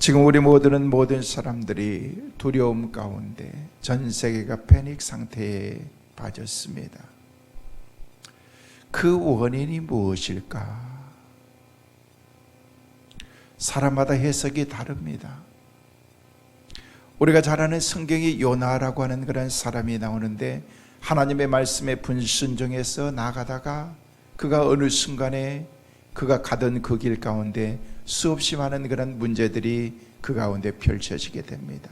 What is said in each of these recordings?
지금 우리 모든 사람들이 두려움 가운데 전 세계가 패닉 상태에 빠졌습니다. 그 원인이 무엇일까? 사람마다 해석이 다릅니다. 우리가 잘 아는 성경이 요나라고 하는 그런 사람이 나오는데, 하나님의 말씀에 불순종해서 나가다가 그가 어느 순간에 그가 가던 그 길 가운데 수없이 많은 그런 문제들이 그 가운데 펼쳐지게 됩니다.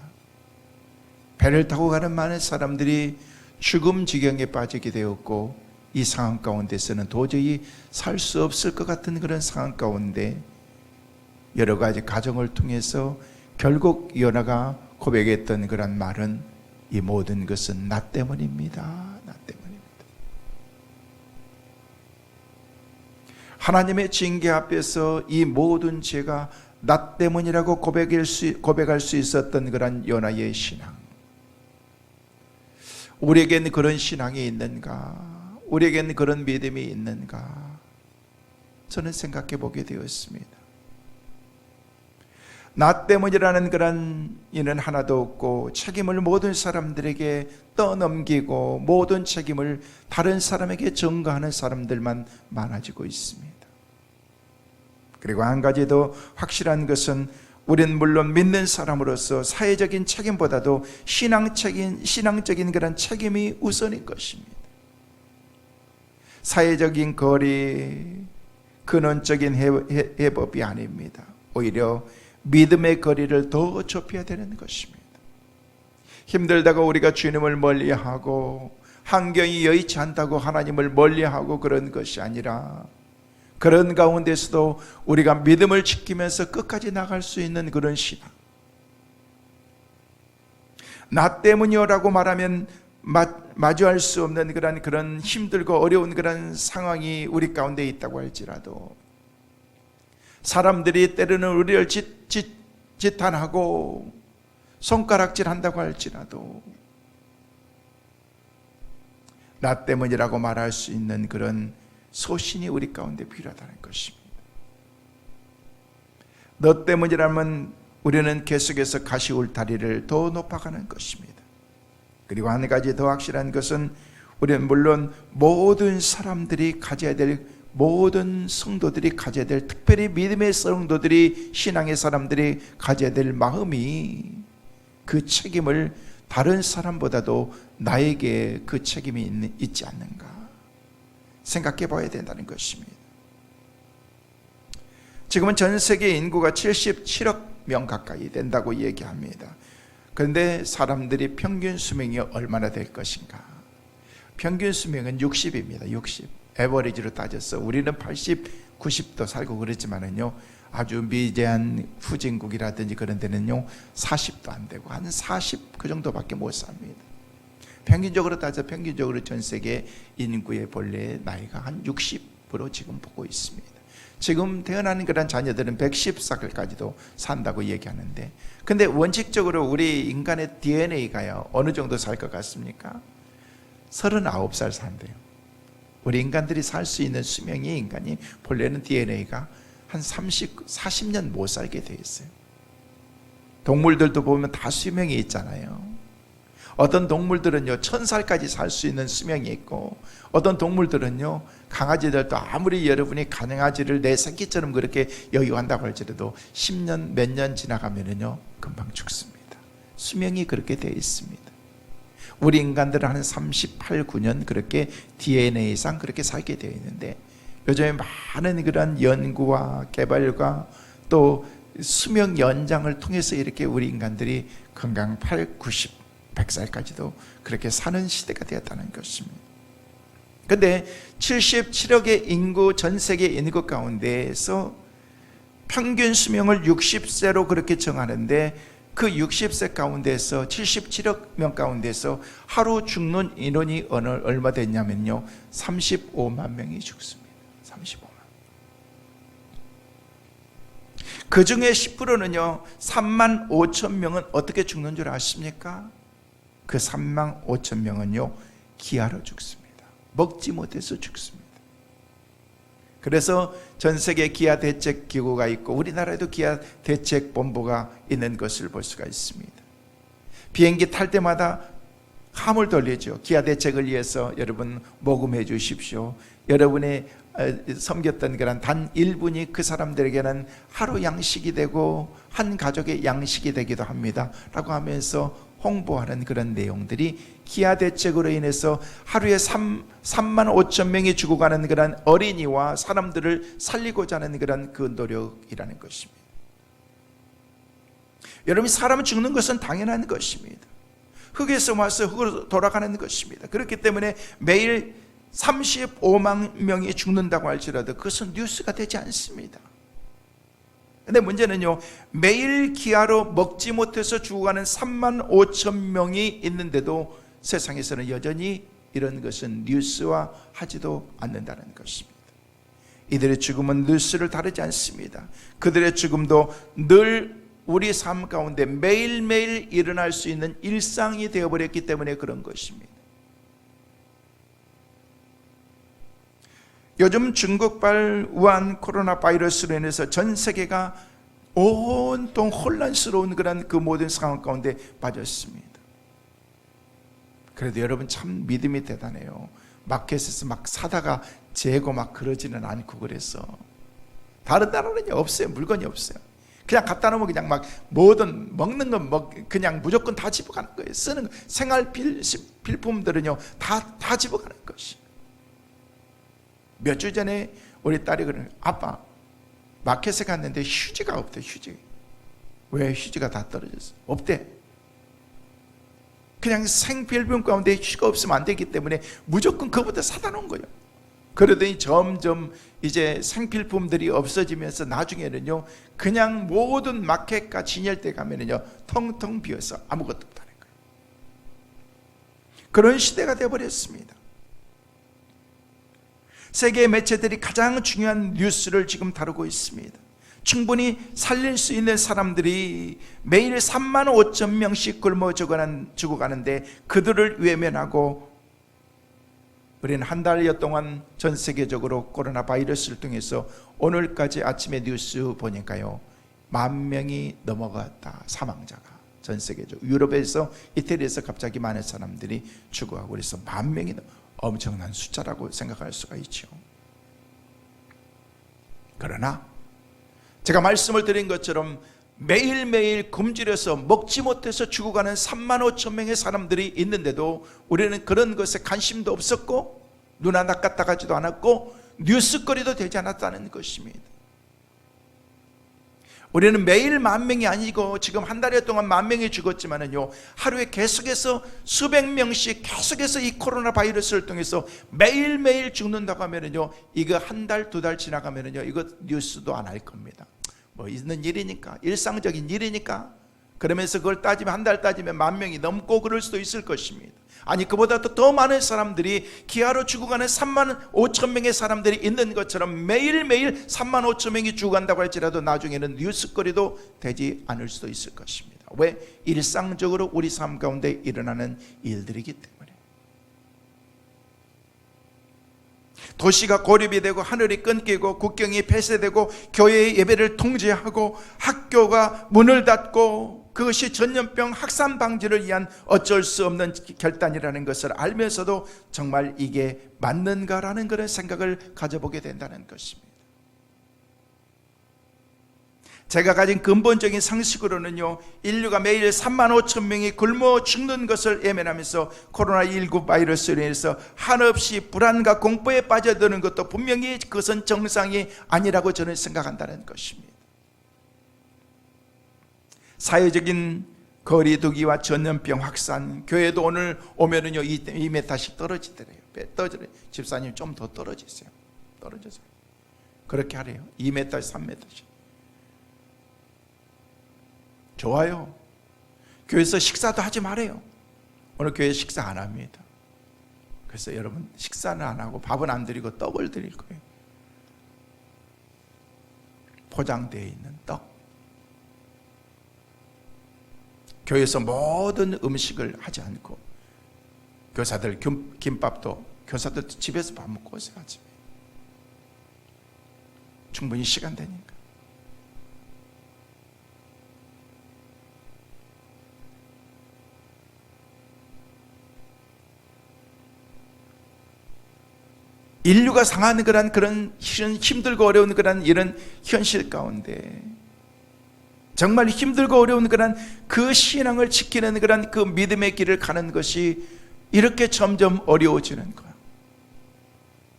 배를 타고 가는 많은 사람들이 죽음 지경에 빠지게 되었고, 이 상황 가운데서는 도저히 살 수 없을 것 같은 그런 상황 가운데 여러 가지 가정을 통해서 결국 요나가 고백했던 그런 말은, 이 모든 것은 나 때문입니다. 나 때문입니다. 하나님의 징계 앞에서 이 모든 죄가 나 때문이라고 고백할 수 있었던 그런 요나의 신앙, 우리에게는 그런 신앙이 있는가? 우리에게는 그런 믿음이 있는가? 저는 생각해 보게 되었습니다. 나 때문이라는 그런 일은 하나도 없고, 책임을 모든 사람들에게 떠넘기고 모든 책임을 다른 사람에게 전가하는 사람들만 많아지고 있습니다. 그리고 한 가지 더 확실한 것은, 우리는 물론 믿는 사람으로서 사회적인 책임보다도 신앙적인 그런 책임이 우선인 것입니다. 사회적인 거리, 근원적인 해법이 아닙니다. 오히려 믿음의 거리를 더 좁혀야 되는 것입니다. 힘들다고 우리가 주님을 멀리하고, 환경이 여의치 않다고 하나님을 멀리하고 그런 것이 아니라, 그런 가운데서도 우리가 믿음을 지키면서 끝까지 나갈 수 있는 그런 신앙. 나 때문이요라고 말하면 마주할 수 없는 그런 힘들고 어려운 그런 상황이 우리 가운데 있다고 할지라도, 사람들이 때로는 우리를 지탄하고 손가락질한다고 할지라도, 나 때문이라고 말할 수 있는 그런 소신이 우리 가운데 필요하다는 것입니다. 너 때문이라면 우리는 계속해서 가시울타리를 더 높아가는 것입니다. 그리고 한 가지 더 확실한 것은, 우리는 물론 모든 사람들이 가져야 될, 모든 성도들이 가져야 될, 특별히 믿음의 성도들이, 신앙의 사람들이 가져야 될 마음이, 그 책임을 다른 사람보다도 나에게 그 책임이 있지 않는가 생각해 봐야 된다는 것입니다. 지금은 전 세계 인구가 77억 명 가까이 된다고 얘기합니다. 그런데 사람들이 평균 수명이 얼마나 될 것인가? 평균 수명은 60입니다. 60. 에버리지로 따져서 우리는 80, 90도 살고 그렇지만은요, 아주 미제한 후진국이라든지 그런 데는요 40도 안 되고 한 40 그 정도밖에 못 삽니다. 평균적으로 따져 평균적으로 전 세계 인구의 본래 나이가 한 60으로 지금 보고 있습니다. 지금 태어나는 그런 자녀들은 110살까지도 산다고 얘기하는데, 근데 원칙적으로 우리 인간의 DNA가요 어느 정도 살 것 같습니까? 39살 산대요. 우리 인간들이 살 수 있는 수명이, 인간이 본래는 DNA가 한 40년 못 살게 돼 있어요. 동물들도 보면 다 수명이 있잖아요. 어떤 동물들은요 1000살까지 살 수 있는 수명이 있고, 어떤 동물들은요, 강아지들도 아무리 여러분이 강아지를 내 새끼처럼 그렇게 여기한다고 할지라도 10년 몇 년 지나가면은요 금방 죽습니다. 수명이 그렇게 되어 있습니다. 우리 인간들은 한 38, 9년 그렇게 DNA상 그렇게 살게 되어 있는데, 요즘에 많은 그런 연구와 개발과 또 수명 연장을 통해서 이렇게 우리 인간들이 건강 8, 90, 100살까지도 그렇게 사는 시대가 되었다는 것입니다. 그런데 77억의 인구, 전 세계 인구 가운데에서 평균 수명을 60세로 그렇게 정하는데, 그 60세 가운데서 77억 명 가운데서 하루 죽는 인원이 얼마 됐냐면요 35만 명이 죽습니다. 35만. 그 중에 10%는요 3만 5천 명은 어떻게 죽는 줄 아십니까? 그 3만 5천 명은요 기아로 죽습니다. 먹지 못해서 죽습니다. 그래서 전 세계 기아대책기구가 있고 우리나라에도 기아대책본부가 있는 것을 볼 수가 있습니다. 비행기 탈 때마다 함을 돌리죠. 기아대책을 위해서 여러분 모금해 주십시오. 여러분의 섬겼던 그런 단 1분이 그 사람들에게는 하루 양식이 되고 한 가족의 양식이 되기도 합니다 라고 하면서 홍보하는 그런 내용들이 기아대책으로 인해서 하루에 3만 5천 명이 죽어가는 그런 어린이와 사람들을 살리고자 하는 그런 그 노력이라는 것입니다. 여러분, 사람은 죽는 것은 당연한 것입니다. 흙에서 와서 흙으로 돌아가는 것입니다. 그렇기 때문에 매일 35만 명이 죽는다고 할지라도 그것은 뉴스가 되지 않습니다. 근데 문제는요, 매일 기아로 먹지 못해서 죽어가는 3만 5천 명이 있는데도 세상에서는 여전히 이런 것은 뉴스화 하지도 않는다는 것입니다. 이들의 죽음은 뉴스를 다루지 않습니다. 그들의 죽음도 늘 우리 삶 가운데 매일매일 일어날 수 있는 일상이 되어버렸기 때문에 그런 것입니다. 요즘 중국발 우한 코로나 바이러스로 인해서 전 세계가 온통 혼란스러운 그런 그 모든 상황 가운데 빠졌습니다. 그래도 여러분 참 믿음이 대단해요. 마켓에서 막 사다가 재고 막 그러지는 않고 그래서. 다른 나라는 없어요. 물건이 없어요. 그냥 갖다 놓으면 그냥 막 뭐든 먹는 건 그냥 무조건 다 집어가는 거예요. 쓰는 생활 필품들은요 다 집어가는 것이. 몇 주 전에 우리 딸이 그러는 거예요. 아빠, 마켓에 갔는데 휴지가 없대. 휴지. 왜? 휴지가 다 떨어졌어. 없대. 그냥 생필품 가운데 휴지가 없으면 안 되기 때문에 무조건 그거부터 사다 놓은 거예요. 그러더니 점점 이제 생필품들이 없어지면서 나중에는요 그냥 모든 마켓과 진열대 가면은요 텅텅 비어서 아무것도 없다는 거예요. 그런 시대가 되어버렸습니다. 세계 매체들이 가장 중요한 뉴스를 지금 다루고 있습니다. 충분히 살릴 수 있는 사람들이 매일 3만 5천 명씩 굶어 죽어가는데 그들을 외면하고 우리는 한 달여 동안 전 세계적으로 코로나 바이러스를 통해서 오늘까지 아침에 뉴스 보니까요 10,000명이 넘어갔다. 사망자가 전 세계적으로. 유럽에서 이태리에서 갑자기 많은 사람들이 죽어가고 그래서 10,000명이 엄청난 숫자라고 생각할 수가 있죠. 그러나 제가 말씀을 드린 것처럼 매일매일 굶주려서 먹지 못해서 죽어가는 3만 5천 명의 사람들이 있는데도 우리는 그런 것에 관심도 없었고 눈 하나 까딱하지도 않았고 뉴스거리도 되지 않았다는 것입니다. 우리는 매일 10,000명이 아니고 지금 한 달여 동안 10,000명이 죽었지만은요 하루에 계속해서 수백 명씩 계속해서 이 코로나 바이러스를 통해서 매일매일 죽는다고 하면은요 이거 한 달, 2달 지나가면은요 이거 뉴스도 안 할 겁니다. 뭐 있는 일이니까, 일상적인 일이니까. 그러면서 그걸 따지면 한 달 따지면 10,000명이 넘고 그럴 수도 있을 것입니다. 아니 그보다 더 많은 사람들이 기아로 죽어가는 3만 5천 명의 사람들이 있는 것처럼 매일매일 3만 5천 명이 죽어간다고 할지라도 나중에는 뉴스거리도 되지 않을 수도 있을 것입니다. 왜? 일상적으로 우리 삶 가운데 일어나는 일들이기 때문에. 도시가 고립이 되고 하늘이 끊기고 국경이 폐쇄되고 교회의 예배를 통제하고 학교가 문을 닫고 그것이 전염병 확산 방지를 위한 어쩔 수 없는 결단이라는 것을 알면서도 정말 이게 맞는가라는 그런 생각을 가져보게 된다는 것입니다. 제가 가진 근본적인 상식으로는요 인류가 매일 3만 5천 명이 굶어 죽는 것을 외면하면서 코로나19 바이러스로 인해서 한없이 불안과 공포에 빠져드는 것도 분명히 그것은 정상이 아니라고 저는 생각한다는 것입니다. 사회적인 거리두기와 전염병 확산, 교회도 오늘 오면은요 2m씩 떨어지더래요. 집사님 좀 더 떨어지세요. 떨어져서 그렇게 하래요. 2m, 3m씩. 좋아요. 교회에서 식사도 하지 말아요. 오늘 교회 식사 안 합니다. 그래서 여러분 식사는 안 하고 밥은 안 드리고 떡을 드릴 거예요. 포장되어 있는 떡. 교회에서 모든 음식을 하지 않고 교사들 김밥도 교사들 집에서 밥 먹고 오세요. 아침에. 충분히 시간 되니까. 인류가 상하는 그런 힘들고 어려운 이런 현실 가운데 정말 힘들고 어려운 그 신앙을 지키는 그 믿음의 길을 가는 것이 이렇게 점점 어려워지는 거야.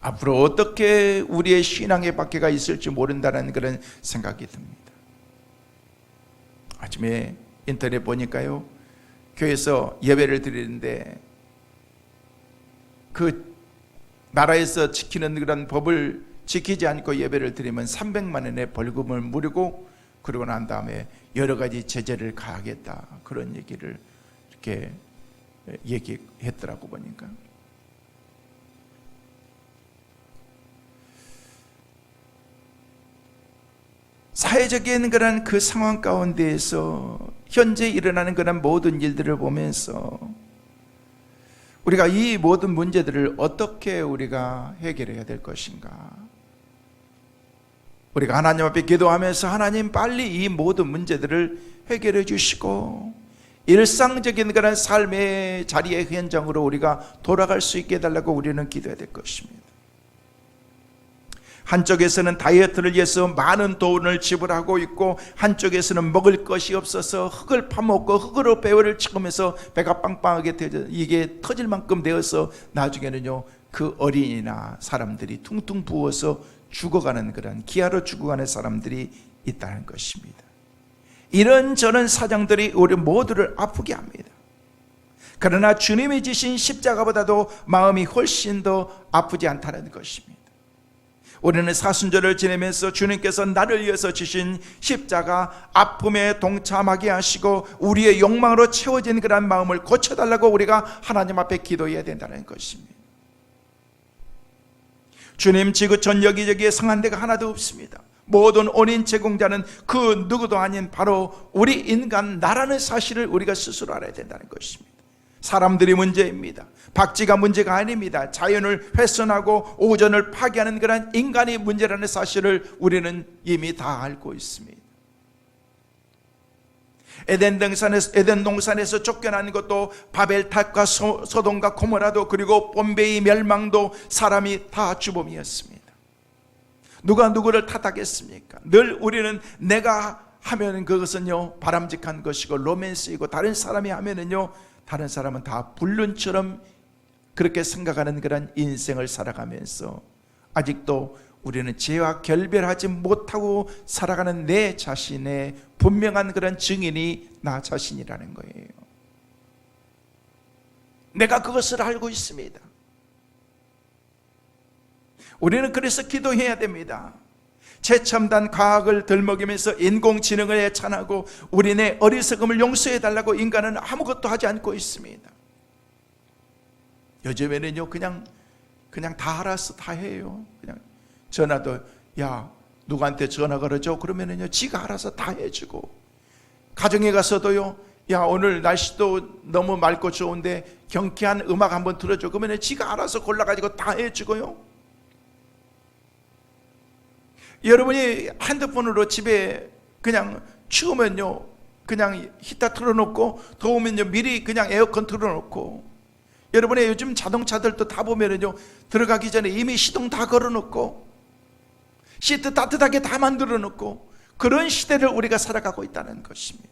앞으로 어떻게 우리의 신앙의 박해가 있을지 모른다는 그런 생각이 듭니다. 아침에 인터넷 보니까요, 교회에서 예배를 드리는데 그 나라에서 지키는 그런 법을 지키지 않고 예배를 드리면 300만 원의 벌금을 물고, 그러고 난 다음에 여러 가지 제재를 가하겠다, 그런 얘기를 이렇게 얘기했더라고 보니까. 사회적인 그런 그 상황 가운데에서 현재 일어나는 그런 모든 일들을 보면서 우리가 이 모든 문제들을 어떻게 우리가 해결해야 될 것인가? 우리가 하나님 앞에 기도하면서 하나님 빨리 이 모든 문제들을 해결해 주시고 일상적인 그런 삶의 자리의 현장으로 우리가 돌아갈 수 있게 해달라고 우리는 기도해야 될 것입니다. 한쪽에서는 다이어트를 위해서 많은 돈을 지불하고 있고, 한쪽에서는 먹을 것이 없어서 흙을 파먹고 흙으로 배를 치면서 배가 빵빵하게 이게 터질 만큼 되어서 나중에는요 그 어린이나 사람들이 퉁퉁 부어서 죽어가는 그런 기아로 죽어가는 사람들이 있다는 것입니다. 이런저런 사정들이 우리 모두를 아프게 합니다. 그러나 주님이 지신 십자가보다도 마음이 훨씬 더 아프지 않다는 것입니다. 우리는 사순절을 지내면서 주님께서 나를 위해서 지신 십자가 아픔에 동참하게 하시고 우리의 욕망으로 채워진 그런 마음을 고쳐달라고 우리가 하나님 앞에 기도해야 된다는 것입니다. 주님 지구촌 여기저기에 성한 데가 하나도 없습니다. 모든 원인 제공자는 그 누구도 아닌 바로 우리 인간 나라는 사실을 우리가 스스로 알아야 된다는 것입니다. 사람들이 문제입니다. 박쥐가 문제가 아닙니다. 자연을 훼손하고 오존을 파괴하는 그런 인간이 문제라는 사실을 우리는 이미 다 알고 있습니다. 에덴 동산에서 쫓겨난 것도 바벨탑과 소돔과 고모라도, 그리고 봄베이 멸망도 사람이 다 주범이었습니다. 누가 누구를 탓하겠습니까? 늘 우리는 내가 하면 그것은요 바람직한 것이고 로맨스이고, 다른 사람이 하면은요 다른 사람은 다 불륜처럼 그렇게 생각하는 그런 인생을 살아가면서 아직도 우리는 죄와 결별하지 못하고 살아가는 내 자신의 분명한 그런 증인이 나 자신이라는 거예요. 내가 그것을 알고 있습니다. 우리는 그래서 기도해야 됩니다. 최첨단 과학을 들먹이면서 인공지능을 애찬하고 우리네 어리석음을 용서해달라고 인간은 아무것도 하지 않고 있습니다. 요즘에는요 그냥 다 알아서 다 해요. 그냥 전화도 야 누구한테 전화 걸어줘 그러면은요 지가 알아서 다 해주고, 가정에 가서도요 야 오늘 날씨도 너무 맑고 좋은데 경쾌한 음악 한번 틀어줘 그러면은 지가 알아서 골라가지고 다 해주고요. 여러분이 핸드폰으로 집에 그냥 추우면요 그냥 히터 틀어놓고, 더우면요 미리 그냥 에어컨 틀어놓고, 여러분의 요즘 자동차들도 다 보면은요 들어가기 전에 이미 시동 다 걸어놓고 시트 따뜻하게 다 만들어 놓고, 그런 시대를 우리가 살아가고 있다는 것입니다.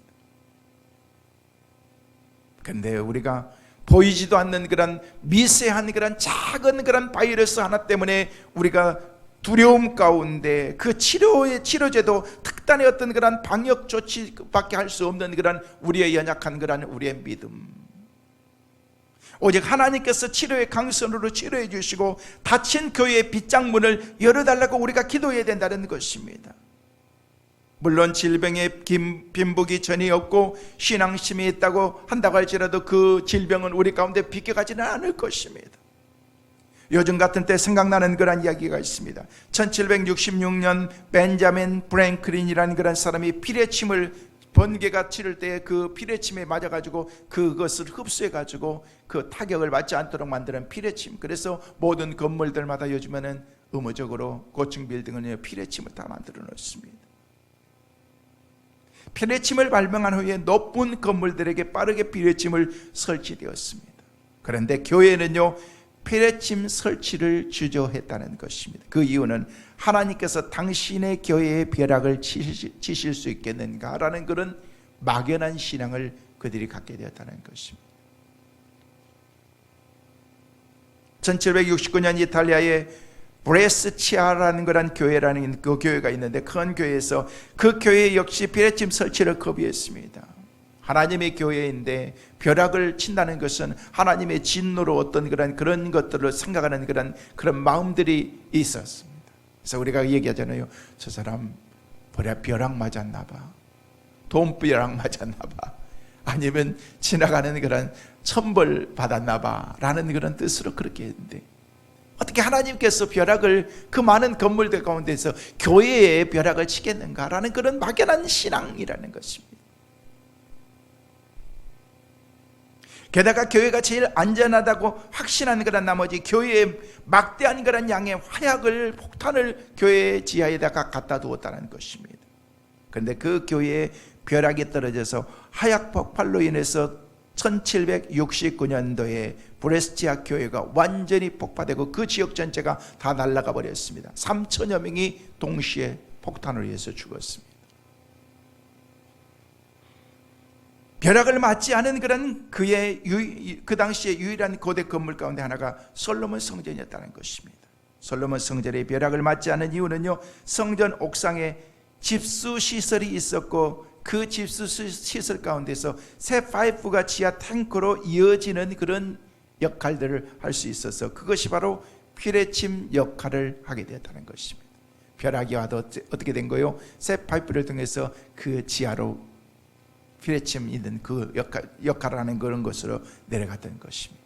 근데 우리가 보이지도 않는 그런 미세한 그런 작은 그런 바이러스 하나 때문에 우리가 두려움 가운데 그 치료제도 특단의 어떤 그런 방역 조치밖에 할 수 없는 그런 우리의 연약한 그런 우리의 믿음, 오직 하나님께서 치료의 강선으로 치료해 주시고 닫힌 교회의 빗장문을 열어달라고 우리가 기도해야 된다는 것입니다. 물론 질병의 빈복이 전혀 없고 신앙심이 있다고 한다고 할지라도 그 질병은 우리 가운데 비껴가지는 않을 것입니다. 요즘 같은 때 생각나는 그런 이야기가 있습니다. 1766년 벤자민 프랭클린이라는 그런 사람이 피뢰침을 번개가 치를 때 그 피뢰침에 맞아가지고 그것을 흡수해가지고 그 타격을 맞지 않도록 만드는 피뢰침, 그래서 모든 건물들마다 요즘에는 의무적으로 고층 빌딩은 피레침을 다 만들어 놓습니다. 피레침을 발명한 후에 높은 건물들에게 빠르게 피레침을 설치되었습니다. 그런데 교회는요, 피레침 설치를 주저했다는 것입니다. 그 이유는 하나님께서 당신의 교회의 벼락을 치실 수 있겠는가라는 그런 막연한 신앙을 그들이 갖게 되었다는 것입니다. 1769년 이탈리아의 브레스치아라는 그런 교회라는 그 교회가 있는데, 큰 교회에서 그 교회 역시 피레침 설치를 거부했습니다. 하나님의 교회인데 벼락을 친다는 것은 하나님의 진노로 어떤 그런 것들을 생각하는 그런 마음들이 있었습니다. 그래서 우리가 얘기하잖아요. 저 사람 벼락 맞았나 봐. 돈벼락 맞았나 봐. 아니면 지나가는 그런 천벌 받았나 봐 라는 그런 뜻으로 그렇게 했는데, 어떻게 하나님께서 벼락을 그 많은 건물들 가운데서 교회에 벼락을 치겠는가라는 그런 막연한 신앙이라는 것입니다. 게다가 교회가 제일 안전하다고 확신한 그런 나머지 교회에 막대한 그런 양의 화약을, 폭탄을 교회 지하에다가 갖다 두었다는 것입니다. 그런데 그 교회에 벼락이 떨어져서 화약 폭발로 인해서 1769년도에 브레스치아 교회가 완전히 폭파되고 그 지역 전체가 다 날아가 버렸습니다. 3천여 명이 동시에 폭탄으로 인해서 죽었습니다. 벼락을 맞지 않은 그런 그 당시에 유일한 고대 건물 가운데 하나가 솔로몬 성전이었다는 것입니다. 솔로몬 성전의 벼락을 맞지 않은 이유는요, 성전 옥상에 집수 시설이 있었고 그 집수 시설 가운데서 새 파이프가 지하 탱크로 이어지는 그런 역할들을 할 수 있어서 그것이 바로 피레침 역할을 하게 되었다는 것입니다. 벼락이 와도 어떻게 된 거예요? 새 파이프를 통해서 그 지하로 피레침 있는 그 역할을 하는 그런 것으로 내려갔던 것입니다.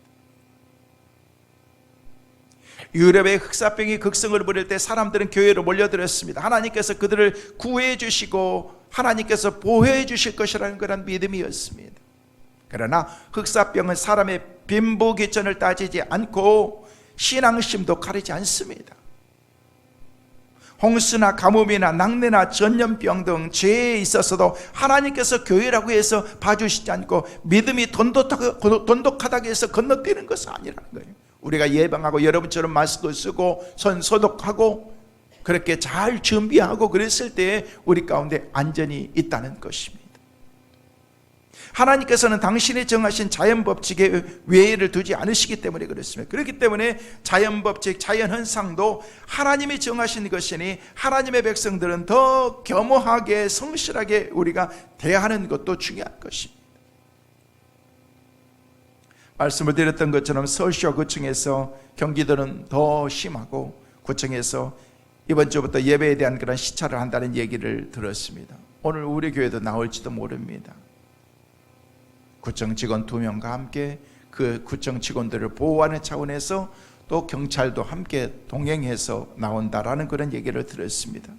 유럽의 흑사병이 극성을 부릴 때 사람들은 교회로 몰려들었습니다. 하나님께서 그들을 구해 주시고 하나님께서 보호해 주실 것이라는 그런 믿음이었습니다. 그러나 흑사병은 사람의 빈부귀천을 따지지 않고 신앙심도 가리지 않습니다. 홍수나 가뭄이나 낙뢰나 전염병 등 죄에 있어서도 하나님께서 교회라고 해서 봐주시지 않고 믿음이 돈독하다고 해서 건너뛰는 것은 아니라는 거예요. 우리가 예방하고 여러분처럼 마스크 쓰고 손 소독하고 그렇게 잘 준비하고 그랬을 때 우리 가운데 안전이 있다는 것입니다. 하나님께서는 당신이 정하신 자연법칙에 외해를 두지 않으시기 때문에 그렇습니다. 그렇기 때문에 자연법칙, 자연현상도 하나님이 정하신 것이니 하나님의 백성들은 더 겸허하게 성실하게 우리가 대하는 것도 중요한 것입니다. 말씀을 드렸던 것처럼 서울시와 구청에서 경기도는 더 심하고 구청에서 이번 주부터 예배에 대한 그런 시찰을 한다는 얘기를 들었습니다. 오늘 우리 교회도 나올지도 모릅니다. 구청 직원 2명과 함께 그 구청 직원들을 보호하는 차원에서 또 경찰도 함께 동행해서 나온다라는 그런 얘기를 들었습니다.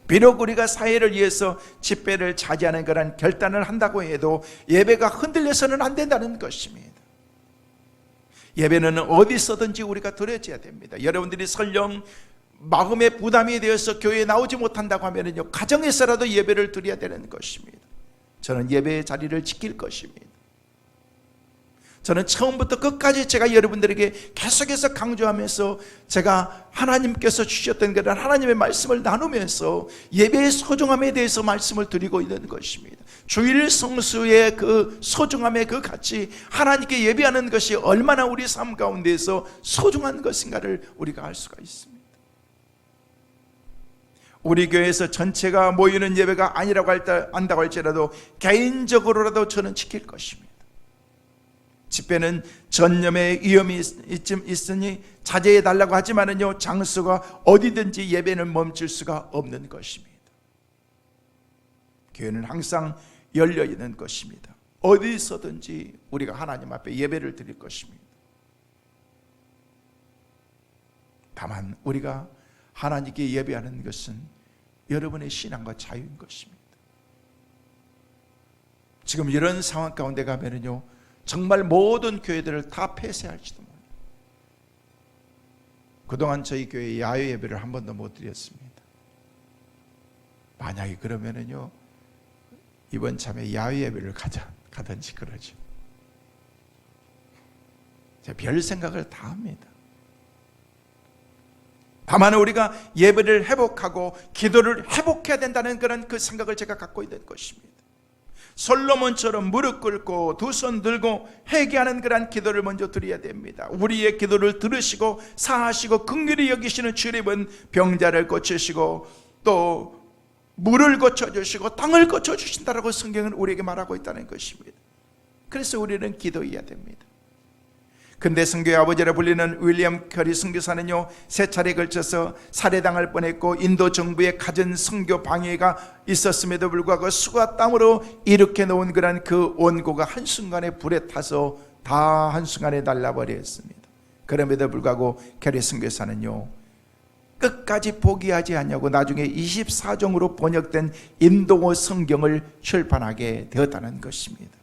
비록 우리가 사회를 위해서 집회를 차지하는 그런 결단을 한다고 해도 예배가 흔들려서는 안 된다는 것입니다. 예배는 어디서든지 우리가 드려져야 됩니다. 여러분들이 설령 마음의 부담이 되어서 교회에 나오지 못한다고 하면요, 가정에서라도 예배를 드려야 되는 것입니다. 저는 예배의 자리를 지킬 것입니다. 저는 처음부터 끝까지 제가 여러분들에게 계속해서 강조하면서 제가 하나님께서 주셨던 그런 하나님의 말씀을 나누면서 예배의 소중함에 대해서 말씀을 드리고 있는 것입니다. 주일 성수의 그 소중함의 그 가치, 하나님께 예배하는 것이 얼마나 우리 삶 가운데에서 소중한 것인가를 우리가 알 수가 있습니다. 우리 교회에서 전체가 모이는 예배가 아니라고 한다고 할지라도 개인적으로라도 저는 지킬 것입니다. 집회는 전염의 위험이 있으니 자제해달라고 하지만은요, 장소가 어디든지 예배는 멈출 수가 없는 것입니다. 교회는 항상 열려 있는 것입니다. 어디서든지 우리가 하나님 앞에 예배를 드릴 것입니다. 다만 우리가 하나님께 예배하는 것은 여러분의 신앙과 자유인 것입니다. 지금 이런 상황 가운데 가면은요, 정말 모든 교회들을 다 폐쇄할지도 몰라요. 그동안 저희 교회 야외 예배를 한 번도 못 드렸습니다. 만약에 그러면은요, 이번 참에 야외 예배를 가든지 그러죠. 제가 별 생각을 다 합니다. 다만 우리가 예배를 회복하고 기도를 회복해야 된다는 그런 그 생각을 제가 갖고 있는 것입니다. 솔로몬처럼 무릎 꿇고 두 손 들고 회개하는 그런 기도를 먼저 드려야 됩니다. 우리의 기도를 들으시고 사하시고 긍휼히 여기시는 주님은 병자를 고치시고 또 물을 고쳐주시고 땅을 고쳐주신다라고 성경은 우리에게 말하고 있다는 것입니다. 그래서 우리는 기도해야 됩니다. 근대 선교의 아버지라 불리는 윌리엄 캐리 선교사는요, 3차례에 걸쳐서 살해당할 뻔했고 인도 정부의 갖은 선교 방해가 있었음에도 불구하고 수가 땀으로 일으켜 놓은 그런 그 원고가 한순간에 불에 타서 다 한순간에 날라버렸습니다. 그럼에도 불구하고 캐리 선교사는요, 끝까지 포기하지 않냐고 나중에 24종으로 번역된 인도어 성경을 출판하게 되었다는 것입니다.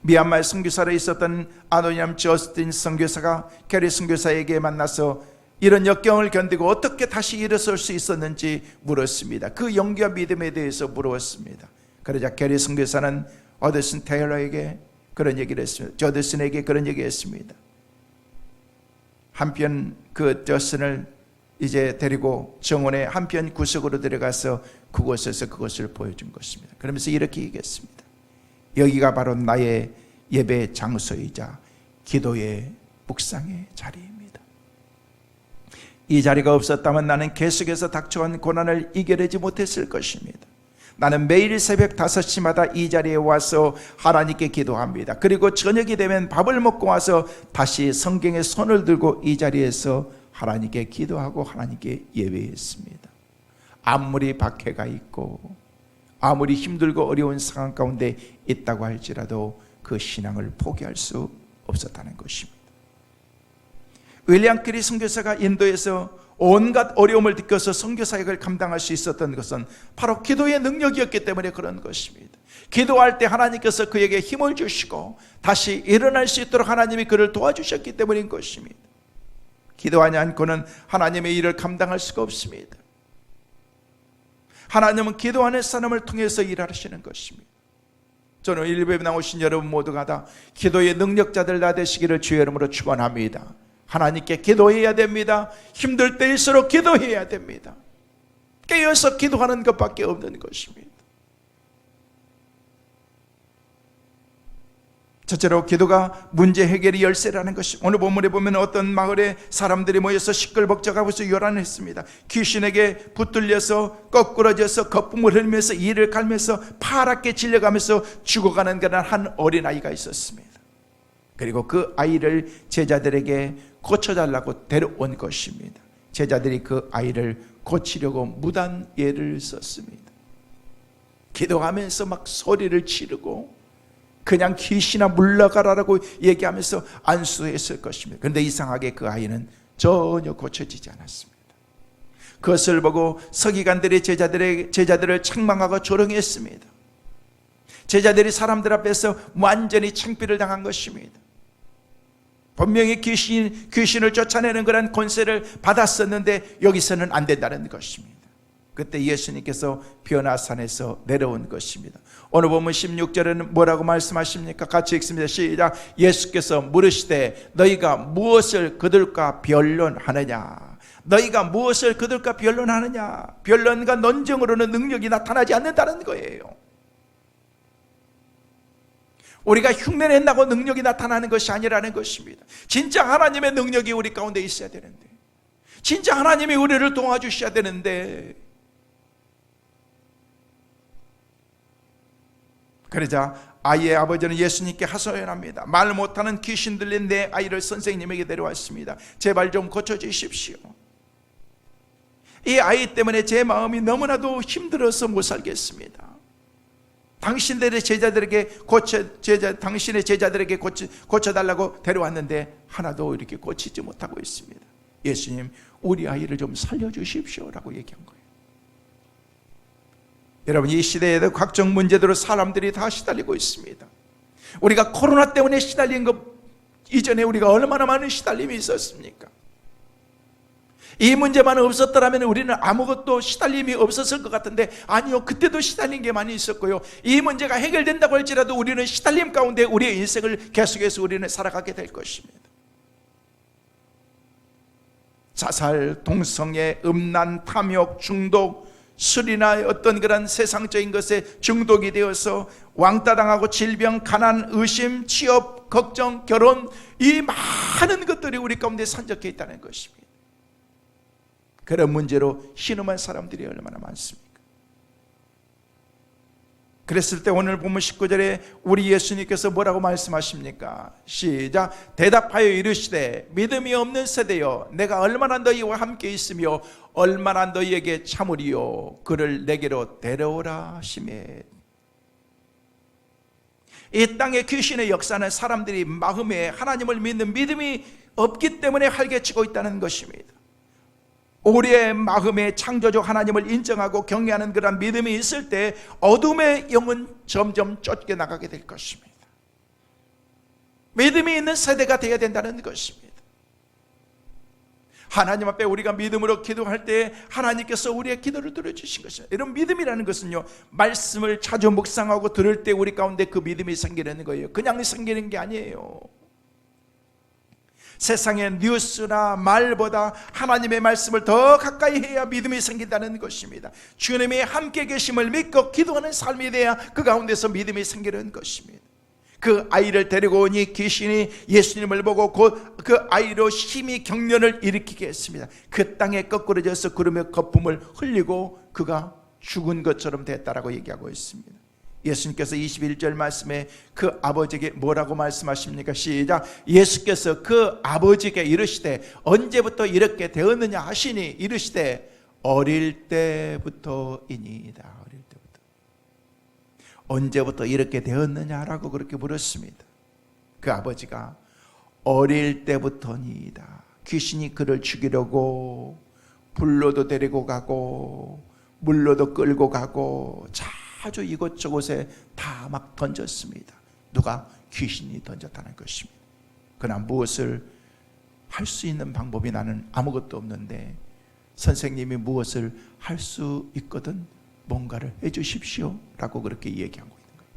미얀마 선교사로 있었던 아노니암 저스틴 선교사가 캐리 선교사에게 만나서 이런 역경을 견디고 어떻게 다시 일어설 수 있었는지 물었습니다. 그 용기와 믿음에 대해서 물었습니다. 그러자 캐리 선교사는 어더슨 테일러에게 그런 얘기를 했습니다. 저더슨에게 그런 얘기를 했습니다. 한편 그 저슨을 이제 데리고 정원의 한편 구석으로 들어가서 그곳에서 그것을 보여준 것입니다. 그러면서 이렇게 얘기했습니다. 여기가 바로 나의 예배 장소이자 기도의 묵상의 자리입니다. 이 자리가 없었다면 나는 계속해서 닥쳐온 고난을 이겨내지 못했을 것입니다. 나는 매일 새벽 5시마다 이 자리에 와서 하나님께 기도합니다. 그리고 저녁이 되면 밥을 먹고 와서 다시 성경에 손을 들고 이 자리에서 하나님께 기도하고 하나님께 예배했습니다. 아무리 박해가 있고 아무리 힘들고 어려운 상황 가운데 있다고 할지라도 그 신앙을 포기할 수 없었다는 것입니다. 윌리엄 캐리 선교사가 인도에서 온갖 어려움을 느껴서 선교 사역을 감당할 수 있었던 것은 바로 기도의 능력이었기 때문에 그런 것입니다. 기도할 때 하나님께서 그에게 힘을 주시고 다시 일어날 수 있도록 하나님이 그를 도와주셨기 때문인 것입니다. 기도하지 않고는 하나님의 일을 감당할 수가 없습니다. 하나님은 기도하는 사람을 통해서 일하시는 것입니다. 저는 일부에 나오신 여러분 모두가 다 기도의 능력자들 다 되시기를 주의 이름으로 축원합니다. 하나님께 기도해야 됩니다. 힘들 때일수록 기도해야 됩니다. 깨어서 기도하는 것밖에 없는 것입니다. 첫째로 기도가 문제 해결의 열쇠라는 것이, 오늘 본문에 보면 어떤 마을에 사람들이 모여서 시끌벅적하고서 요란했습니다. 귀신에게 붙들려서 거꾸러져서 거품을 흘리면서 이를 갈면서 파랗게 질려가면서 죽어가는 그런 한 어린아이가 있었습니다. 그리고 그 아이를 제자들에게 고쳐달라고 데려온 것입니다. 제자들이 그 아이를 고치려고 무단 예를 썼습니다. 기도하면서 막 소리를 지르고 그냥 귀신아 물러가라라고 얘기하면서 안수했을 것입니다. 그런데 이상하게 그 아이는 전혀 고쳐지지 않았습니다. 그것을 보고 서기관들이 제자들을 책망하고 조롱했습니다. 제자들이 사람들 앞에서 완전히 창피를 당한 것입니다. 분명히 귀신을 쫓아내는 그런 권세를 받았었는데 여기서는 안 된다는 것입니다. 그때 예수님께서 변화산에서 내려온 것입니다. 오늘 보면 16절에는 뭐라고 말씀하십니까? 같이 읽습니다. 시작. 예수께서 물으시되 너희가 무엇을 그들과 변론하느냐? 너희가 무엇을 그들과 변론하느냐? 변론과 논쟁으로는 능력이 나타나지 않는다는 거예요. 우리가 흉내낸다고 능력이 나타나는 것이 아니라는 것입니다. 진짜 하나님의 능력이 우리 가운데 있어야 되는데, 진짜 하나님이 우리를 도와주셔야 되는데, 그러자 아이의 아버지는 예수님께 하소연합니다. 말 못하는 귀신 들린 내 아이를 선생님에게 데려왔습니다. 제발 좀 고쳐주십시오. 이 아이 때문에 제 마음이 너무나도 힘들어서 못 살겠습니다. 당신의 제자들에게 고쳐달라고 데려왔는데 하나도 이렇게 고치지 못하고 있습니다. 예수님, 우리 아이를 좀 살려주십시오 라고 얘기한 거예요. 여러분, 이 시대에도 각종 문제들로 사람들이 다 시달리고 있습니다. 우리가 코로나 때문에 시달린 것 이전에 우리가 얼마나 많은 시달림이 있었습니까? 이 문제만 없었더라면 우리는 아무것도 시달림이 없었을 것 같은데, 아니요, 그때도 시달린 게 많이 있었고요, 이 문제가 해결된다고 할지라도 우리는 시달림 가운데 우리의 인생을 계속해서 우리는 살아가게 될 것입니다. 자살, 동성애, 음란, 탐욕, 중독, 술이나 어떤 그런 세상적인 것에 중독이 되어서 왕따 당하고 질병, 가난, 의심, 취업, 걱정, 결혼, 이 많은 것들이 우리 가운데 산적해 있다는 것입니다. 그런 문제로 신음한 사람들이 얼마나 많습니까? 그랬을 때 오늘 본문 19절에 우리 예수님께서 뭐라고 말씀하십니까? 시작. 대답하여 이르시되 믿음이 없는 세대여, 내가 얼마나 너희와 함께 있으며 얼마나 너희에게 참으리요, 그를 내게로 데려오라 하시매. 이 땅의 귀신의 역사는 사람들이 마음에 하나님을 믿는 믿음이 없기 때문에 활개치고 있다는 것입니다. 우리의 마음에 창조주 하나님을 인정하고 경외하는 그런 믿음이 있을 때 어둠의 영은 점점 쫓겨나가게 될 것입니다. 믿음이 있는 세대가 되어야 된다는 것입니다. 하나님 앞에 우리가 믿음으로 기도할 때 하나님께서 우리의 기도를 들어주신 것입니다. 이런 믿음이라는 것은요, 말씀을 자주 묵상하고 들을 때 우리 가운데 그 믿음이 생기는 거예요. 그냥 생기는 게 아니에요. 세상의 뉴스나 말보다 하나님의 말씀을 더 가까이 해야 믿음이 생긴다는 것입니다. 주님이 함께 계심을 믿고 기도하는 삶이 돼야 그 가운데서 믿음이 생기는 것입니다. 그 아이를 데리고 오니 귀신이 예수님을 보고 곧 그 아이로 힘이 경련을 일으키게 했습니다. 그 땅에 거꾸러져서 구름의 거품을 흘리고 그가 죽은 것처럼 됐다라고 얘기하고 있습니다. 예수님께서 21절 말씀에 그 아버지에게 뭐라고 말씀하십니까? 시작. 예수께서 그 아버지에게 이르시되 언제부터 이렇게 되었느냐 하시니 이르시되 어릴 때부터이니이다. 어릴 때부터. 언제부터 이렇게 되었느냐라고 그렇게 물었습니다. 그 아버지가 어릴 때부터니이다. 귀신이 그를 죽이려고 불로도 데리고 가고 물로도 끌고 가고 아주 이곳저곳에 다 막 던졌습니다. 누가? 귀신이 던졌다는 것입니다. 그러나 무엇을 할 수 있는 방법이 나는 아무것도 없는데 선생님이 무엇을 할 수 있거든 뭔가를 해 주십시오 라고 그렇게 얘기하고 있는 거예요.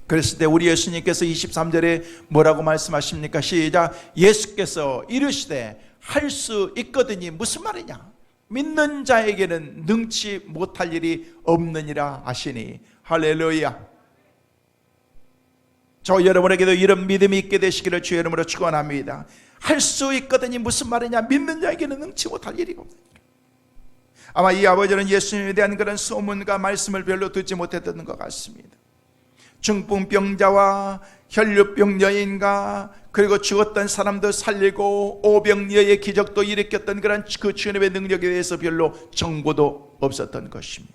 그랬을 때 우리 예수님께서 23절에 뭐라고 말씀하십니까? 시작. 예수께서 이르시되 할 수 있거든이 무슨 말이냐? 믿는 자에게는 능치 못할 일이 없느니라 하시니. 할렐루야. 저 여러분에게도 이런 믿음이 있게 되시기를 주의 이름으로 축원합니다. 할 수 있거든이 무슨 말이냐? 믿는 자에게는 능치 못할 일이 없느니라. 아마 이 아버지는 예수님에 대한 그런 소문과 말씀을 별로 듣지 못했던 것 같습니다. 중풍병자와 혈류병 여인과 그리고 죽었던 사람도 살리고 오병이어의 기적도 일으켰던 그런 그 주님의 능력에 대해서 별로 정보도 없었던 것입니다.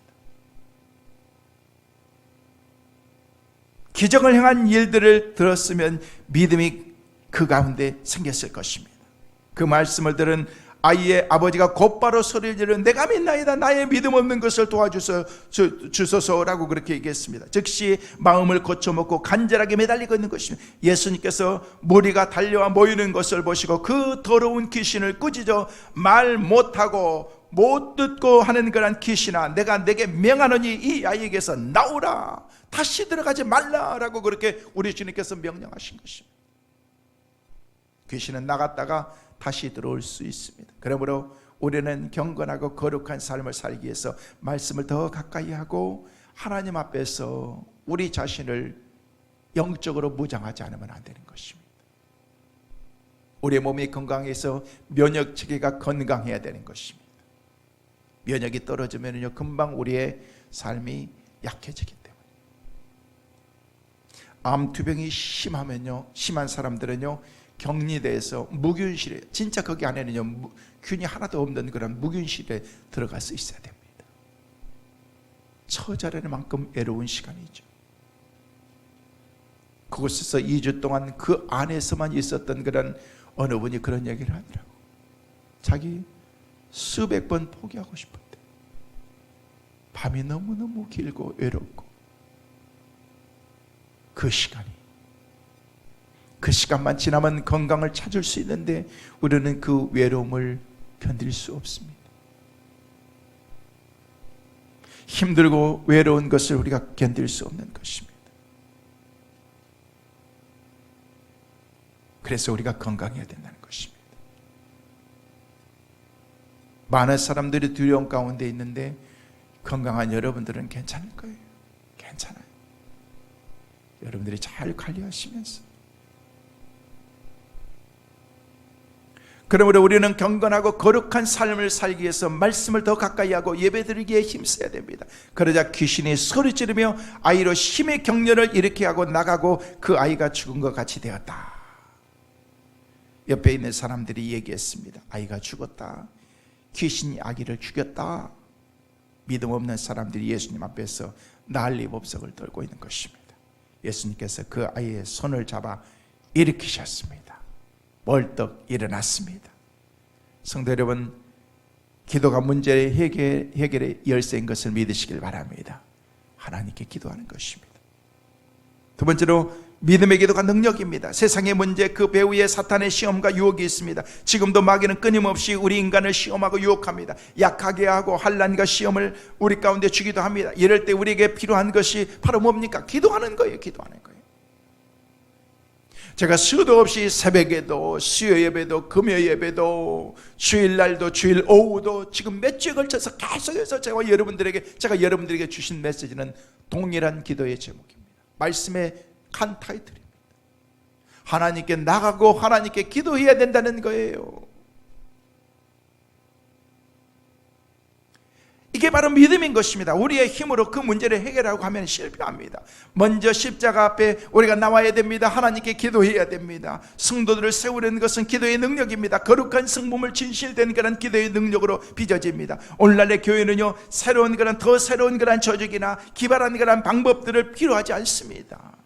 기적을 행한 일들을 들었으면 믿음이 그 가운데 생겼을 것입니다. 그 말씀을 들은 아이의 아버지가 곧바로 소리를 지르는 내가 믿나이다 나의 믿음 없는 것을 도와주소서라고 그렇게 얘기했습니다. 즉시 마음을 고쳐먹고 간절하게 매달리고 있는 것입니다. 예수님께서 무리가 달려와 모이는 것을 보시고 그 더러운 귀신을 꾸짖어 말 못하고 못 듣고 하는 그런 귀신아 내가 내게 명하노니 이 아이에게서 나오라, 다시 들어가지 말라라고 그렇게 우리 주님께서 명령하신 것입니다. 귀신은 나갔다가 다시 들어올 수 있습니다. 그러므로 우리는 경건하고 거룩한 삶을 살기 위해서 말씀을 더 가까이 하고 하나님 앞에서 우리 자신을 영적으로 무장하지 않으면 안 되는 것입니다. 우리의 몸이 건강해서 면역 체계가 건강해야 되는 것입니다. 면역이 떨어지면요 금방 우리의 삶이 약해지기 때문에. 암투병이 심하면요, 심한 사람들은요 격리돼서 무균실에, 진짜 거기 안에는요 균이 하나도 없는 그런 무균실에 들어갈 수 있어야 됩니다. 처자라는 만큼 애로운 시간이죠. 그곳에서 2주 동안 그 안에서만 있었던 그런 어느 분이 그런 얘기를 하더라고. 자기 수백 번 포기하고 싶었대. 밤이 너무너무 길고 외롭고 그 시간이 그 시간만 지나면 건강을 찾을 수 있는데 우리는 그 외로움을 견딜 수 없습니다. 힘들고 외로운 것을 우리가 견딜 수 없는 것입니다. 그래서 우리가 건강해야 된다는 것입니다. 많은 사람들이 두려움 가운데 있는데 건강한 여러분들은 괜찮을 거예요. 괜찮아요. 여러분들이 잘 관리하시면서. 그러므로 우리는 경건하고 거룩한 삶을 살기 위해서 말씀을 더 가까이 하고 예배드리기에 힘써야 됩니다. 그러자 귀신이 소리 지르며 아이로 힘의 격려를 일으키게 하고 나가고 그 아이가 죽은 것 같이 되었다. 옆에 있는 사람들이 얘기했습니다. 아이가 죽었다. 귀신이 아기를 죽였다. 믿음 없는 사람들이 예수님 앞에서 난리법석을 떨고 있는 것입니다. 예수님께서 그 아이의 손을 잡아 일으키셨습니다. 벌떡 일어났습니다. 성도 여러분, 기도가 문제의 해결의 열쇠인 것을 믿으시길 바랍니다. 하나님께 기도하는 것입니다. 두 번째로 믿음의 기도가 능력입니다. 세상의 문제, 그 배후에 사탄의 시험과 유혹이 있습니다. 지금도 마귀는 끊임없이 우리 인간을 시험하고 유혹합니다. 약하게 하고 환난과 시험을 우리 가운데 주기도 합니다. 이럴 때 우리에게 필요한 것이 바로 뭡니까? 기도하는 거예요. 기도하는 거예요. 제가 수도 없이 새벽에도 수요 예배도 금요 예배도 주일날도 주일 오후도 지금 몇 주에 걸쳐서 계속해서 제가 여러분들에게 주신 메시지는 동일한 기도의 제목입니다. 말씀의 한 타이틀입니다. 하나님께 나가고 하나님께 기도해야 된다는 거예요. 이게 바로 믿음인 것입니다. 우리의 힘으로 그 문제를 해결하고 하면 실패합니다. 먼저 십자가 앞에 우리가 나와야 됩니다. 하나님께 기도해야 됩니다. 성도들을 세우려는 것은 기도의 능력입니다. 거룩한 성품을 진실된 그런 기도의 능력으로 빚어집니다. 오늘날의 교회는요, 더 새로운 그런 조직이나 기발한 그런 방법들을 필요하지 않습니다.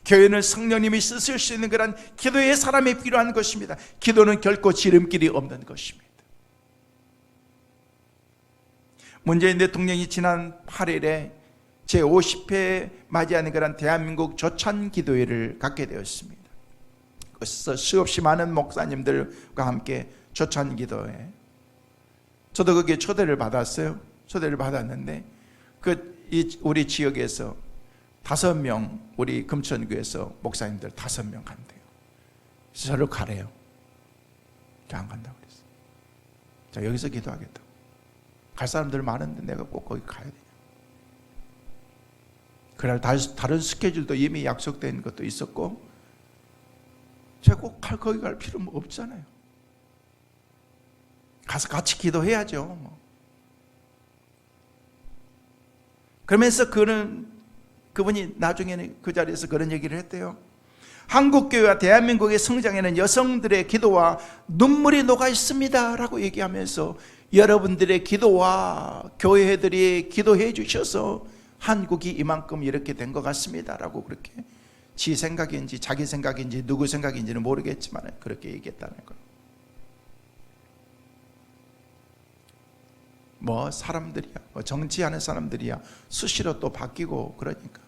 교회는 성령님이 쓰실 수 있는 그런 기도의 사람이 필요한 것입니다. 기도는 결코 지름길이 없는 것입니다. 문재인 대통령이 지난 8일에 제50회 맞이하는 그런 대한민국 조찬 기도회를 갖게 되었습니다. 그래서 수없이 많은 목사님들과 함께 조찬 기도회, 저도 거기에 초대를 받았어요. 초대를 받았는데 우리 지역에서 5명, 우리 금천교에서 목사님들 5명 간대요. 그래서 저를 가래요. 저 안 간다고 그랬어요. 자, 여기서 기도하겠다고. 갈 사람들 많은데 내가 꼭 거기 가야 되냐. 그날 다른 스케줄도 이미 약속된 것도 있었고 제가 꼭 거기 갈 필요는 없잖아요. 가서 같이 기도해야죠. 그러면서 그분이 나중에는 그 자리에서 그런 얘기를 했대요. 한국교회와 대한민국의 성장에는 여성들의 기도와 눈물이 녹아 있습니다 라고 얘기하면서 여러분들의 기도와 교회들이 기도해 주셔서 한국이 이만큼 이렇게 된 것 같습니다 라고 그렇게 지 생각인지 자기 생각인지 누구 생각인지는 모르겠지만 그렇게 얘기했다는 거예요. 사람들이야, 정치하는 사람들이야 수시로 또 바뀌고 그러니까.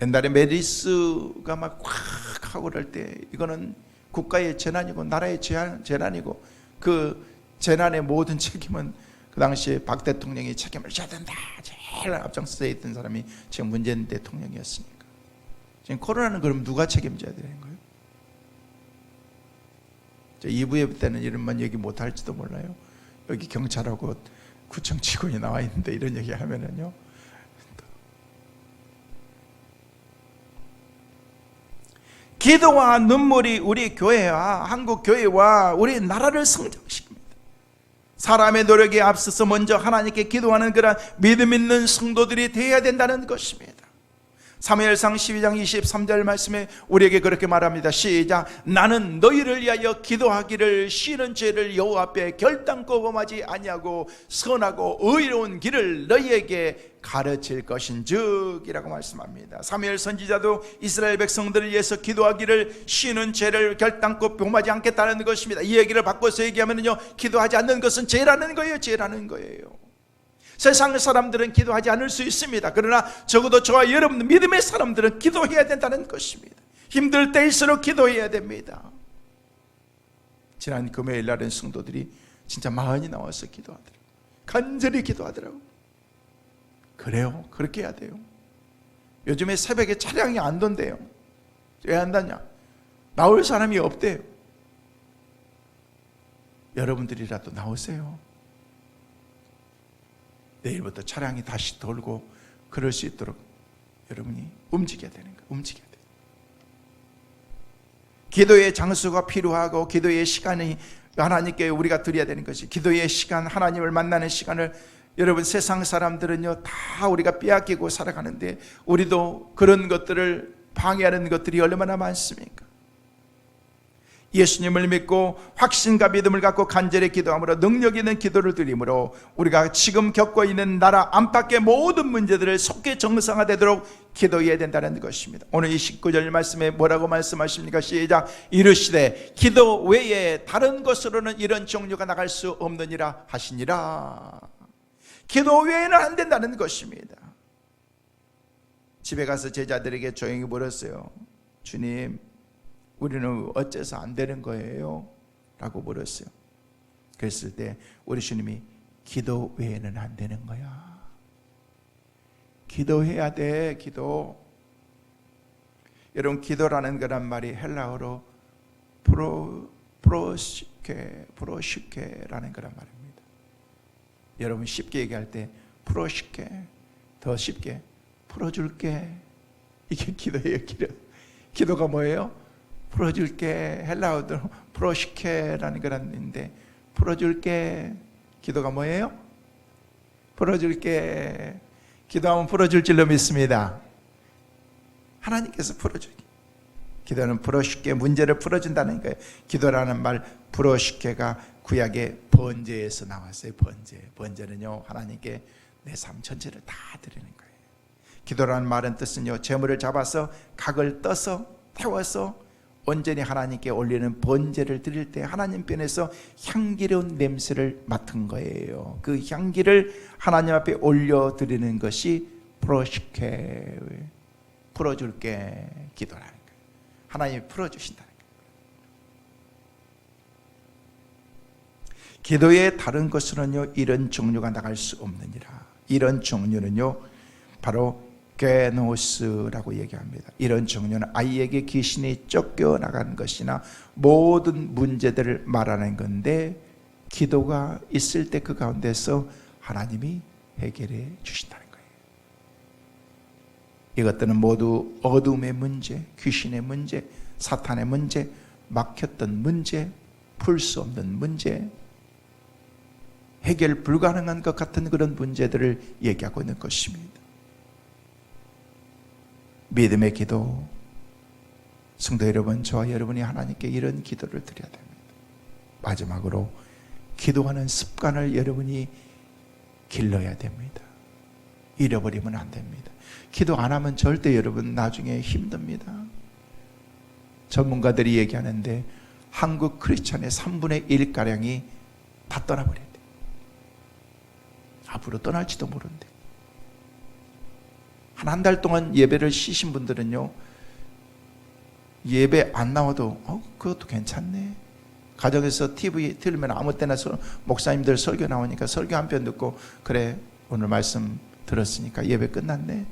옛날에 메르스가 막 콱 하고 그럴 때 이거는 국가의 재난이고 나라의 재난이고 그 재난의 모든 책임은 그 당시에 박 대통령이 책임을 져야 된다. 제일 앞장서서 있던 사람이 지금 문재인 대통령이었으니까. 지금 코로나는 그럼 누가 책임져야 되는 거예요? 2부에 때는 이런만 얘기 못할지도 몰라요. 여기 경찰하고 구청 직원이 나와 있는데 이런 얘기 하면은요. 기도와 눈물이 우리 교회와 한국 교회와 우리 나라를 성장시킵니다. 사람의 노력에 앞서서 먼저 하나님께 기도하는 그런 믿음 있는 성도들이 되어야 된다는 것입니다. 사무엘상 12장 23절 말씀에 우리에게 그렇게 말합니다. 시작. 나는 너희를 위하여 기도하기를 쉬는 죄를 여호와 앞에 결단코 범하지 아니하고 선하고 의로운 길을 너희에게 가르칠 것인즉 이라고 말씀합니다. 사무엘 선지자도 이스라엘 백성들을 위해서 기도하기를 쉬는 죄를 결단코 범하지 않겠다는 것입니다. 이 얘기를 바꿔서 얘기하면요, 기도하지 않는 것은 죄라는 거예요. 죄라는 거예요. 세상 사람들은 기도하지 않을 수 있습니다. 그러나 적어도 저와 여러분 믿음의 사람들은 기도해야 된다는 것입니다. 힘들 때일수록 기도해야 됩니다. 지난 금요일 날은 성도들이 진짜 많이 나와서 기도하더라고요. 간절히 기도하더라고요. 그래요, 그렇게 해야 돼요. 요즘에 새벽에 차량이 안 돈대요. 왜 안 다냐? 나올 사람이 없대요. 여러분들이라도 나오세요. 내일부터 차량이 다시 돌고 그럴 수 있도록 여러분이 움직여야 되는 거예요. 움직여야 돼요. 기도의 장소가 필요하고 기도의 시간이 하나님께 우리가 드려야 되는 것이, 기도의 시간, 하나님을 만나는 시간을 여러분 세상 사람들은요 다 우리가 빼앗기고 살아가는데 우리도 그런 것들을 방해하는 것들이 얼마나 많습니까? 예수님을 믿고 확신과 믿음을 갖고 간절히 기도함으로 능력 있는 기도를 드림으로 우리가 지금 겪고 있는 나라 안팎의 모든 문제들을 속히 정상화되도록 기도해야 된다는 것입니다. 오늘 이 19절 말씀에 뭐라고 말씀하십니까? 시작. 이르시되 기도 외에 다른 것으로는 이런 종류가 나갈 수 없느니라 하시니라. 기도 외에는 안 된다는 것입니다. 집에 가서 제자들에게 조용히 물었어요. 주님, 우리는 어째서 안 되는 거예요? 라고 물었어요. 그랬을 때 우리 주님이 기도 외에는 안 되는 거야. 기도해야 돼. 기도. 여러분, 기도라는 거란 말이 헬라어로 프로시케라는 거란 말입니다. 여러분 쉽게 얘기할 때 프로시케, 더 쉽게 풀어줄게. 이게 기도예요. 기도가 뭐예요? 풀어줄게. 헬라어도 프로시케라는 거라는데 풀어줄게. 기도가 뭐예요? 풀어줄게. 기도하면 풀어줄 줄로 믿습니다. 하나님께서 풀어줄게. 기도는 프로시케, 문제를 풀어준다는 거예요. 기도라는 말 프로시케가 구약의 번제에서 나왔어요. 번제는요 하나님께 내 삶 전체를 다 드리는 거예요. 기도라는 말은 뜻은요 재물을 잡아서 각을 떠서 태워서 온전히 하나님께 올리는 번제를 드릴 때 하나님 편에서 향기로운 냄새를 맡은 거예요. 그 향기를 하나님 앞에 올려드리는 것이 프로시케, 풀어줄게 기도라는 거예요. 하나님이 풀어주신다는 거예요. 기도의 다른 것으로는요 이런 종류가 나갈 수 없느니라. 이런 종류는요 바로 게노스라고 얘기합니다. 이런 종류는 아이에게 귀신이 쫓겨나가는 것이나 모든 문제들을 말하는 건데 기도가 있을 때 그 가운데서 하나님이 해결해 주신다는 거예요. 이것들은 모두 어둠의 문제, 귀신의 문제, 사탄의 문제, 막혔던 문제, 풀 수 없는 문제, 해결 불가능한 것 같은 그런 문제들을 얘기하고 있는 것입니다. 믿음의 기도, 성도 여러분, 저와 여러분이 하나님께 이런 기도를 드려야 됩니다. 마지막으로 기도하는 습관을 여러분이 길러야 됩니다. 잃어버리면 안 됩니다. 기도 안 하면 절대 여러분 나중에 힘듭니다. 전문가들이 얘기하는데 한국 크리스찬의 3분의 1가량이 다 떠나버려야 돼요. 앞으로 떠날지도 모른대. 한 달 동안 예배를 쉬신 분들은요 예배 안 나와도 그것도 괜찮네. 가정에서 TV 틀면 아무 때나 목사님들 설교 나오니까 설교 한 편 듣고 그래 오늘 말씀 들었으니까 예배 끝났네.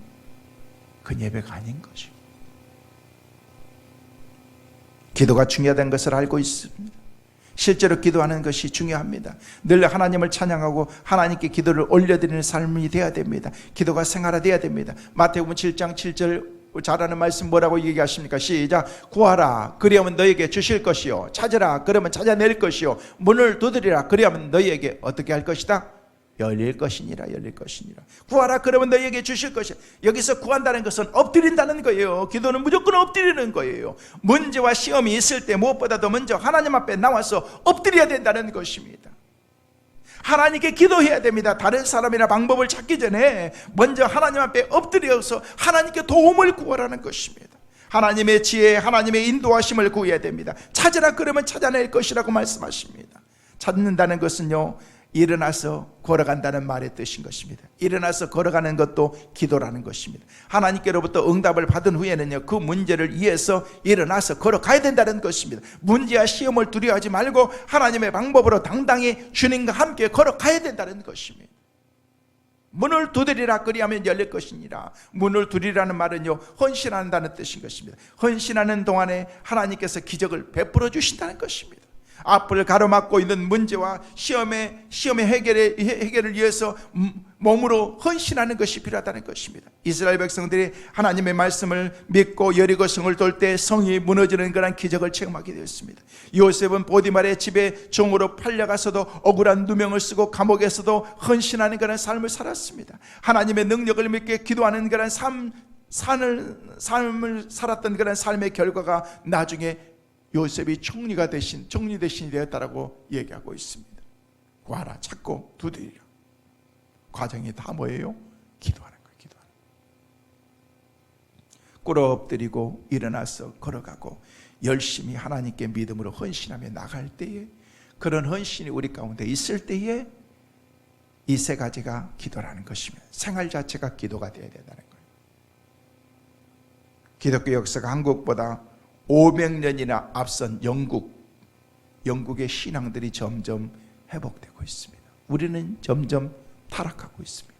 그건 예배가 아닌 거죠. 기도가 중요하다는 것을 알고 있습니다. 실제로 기도하는 것이 중요합니다. 늘 하나님을 찬양하고 하나님께 기도를 올려드리는 삶이 되어야 됩니다. 기도가 생활화되어야 됩니다. 마태복음 7장 7절 잘 아는 말씀 뭐라고 얘기하십니까? 시작. 구하라 그리하면 너에게 주실 것이요 찾으라 그러면 찾아낼 것이요 문을 두드리라 그리하면 너희에게 어떻게 할 것이다? 열릴 것이니라. 열릴 것이니라. 구하라 그러면 너희에게 주실 것이야. 여기서 구한다는 것은 엎드린다는 거예요. 기도는 무조건 엎드리는 거예요. 문제와 시험이 있을 때 무엇보다도 먼저 하나님 앞에 나와서 엎드려야 된다는 것입니다. 하나님께 기도해야 됩니다. 다른 사람이나 방법을 찾기 전에 먼저 하나님 앞에 엎드려서 하나님께 도움을 구하라는 것입니다. 하나님의 지혜, 하나님의 인도하심을 구해야 됩니다. 찾으라 그러면 찾아낼 것이라고 말씀하십니다. 찾는다는 것은요 일어나서 걸어간다는 말의 뜻인 것입니다. 일어나서 걸어가는 것도 기도라는 것입니다. 하나님께로부터 응답을 받은 후에는요, 그 문제를 위해서 일어나서 걸어가야 된다는 것입니다. 문제와 시험을 두려워하지 말고 하나님의 방법으로 당당히 주님과 함께 걸어가야 된다는 것입니다. 문을 두드리라 그리하면 열릴 것이니라. 문을 두드리라는 말은요, 헌신한다는 뜻인 것입니다. 헌신하는 동안에 하나님께서 기적을 베풀어 주신다는 것입니다. 앞을 가로막고 있는 문제와 시험의 해결을 위해서 몸으로 헌신하는 것이 필요하다는 것입니다. 이스라엘 백성들이 하나님의 말씀을 믿고 여리고 성을 돌 때 성이 무너지는 그런 기적을 체험하게 되었습니다. 요셉은 보디말의 집에 종으로 팔려가서도 억울한 누명을 쓰고 감옥에서도 헌신하는 그런 삶을 살았습니다. 하나님의 능력을 믿게 기도하는 그런 삶을 살았던 그런 삶의 결과가 나중에 요셉이 총리 대신이 되었다라고 얘기하고 있습니다. 구하라, 찾고 두드리라. 과정이 다 뭐예요? 기도하는 거예요. 기도하는 거예요. 꿇어 엎드리고 일어나서 걸어가고 열심히 하나님께 믿음으로 헌신하며 나갈 때에, 그런 헌신이 우리 가운데 있을 때에 이 세 가지가 기도라는 것입니다. 생활 자체가 기도가 되어야 된다는 거예요. 기독교 역사가 한국보다 500년이나 앞선 영국의 신앙들이 점점 회복되고 있습니다. 우리는 점점 타락하고 있습니다.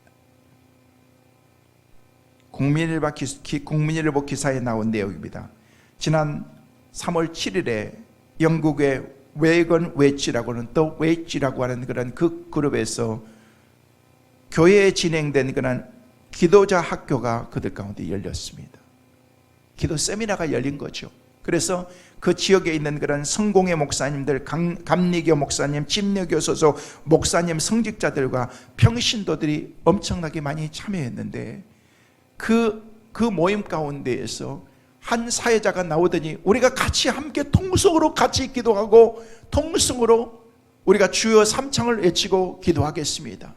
국민일보 기사에 나온 내용입니다. 지난 3월 7일에 영국의 웨건 웨지라고는 더 웨지라고 하는 그런 그 그룹에서 교회에 진행된 그런 기도자 학교가 그들 가운데 열렸습니다. 기도 세미나가 열린 거죠. 그래서 그 지역에 있는 그런 성공회 목사님들, 감리교 목사님, 침례교 소속 목사님, 성직자들과 평신도들이 엄청나게 많이 참여했는데 그 모임 가운데에서 한 사회자가 나오더니 우리가 같이 함께 통성으로 같이 기도하고 통성으로 우리가 주여 삼창을 외치고 기도하겠습니다.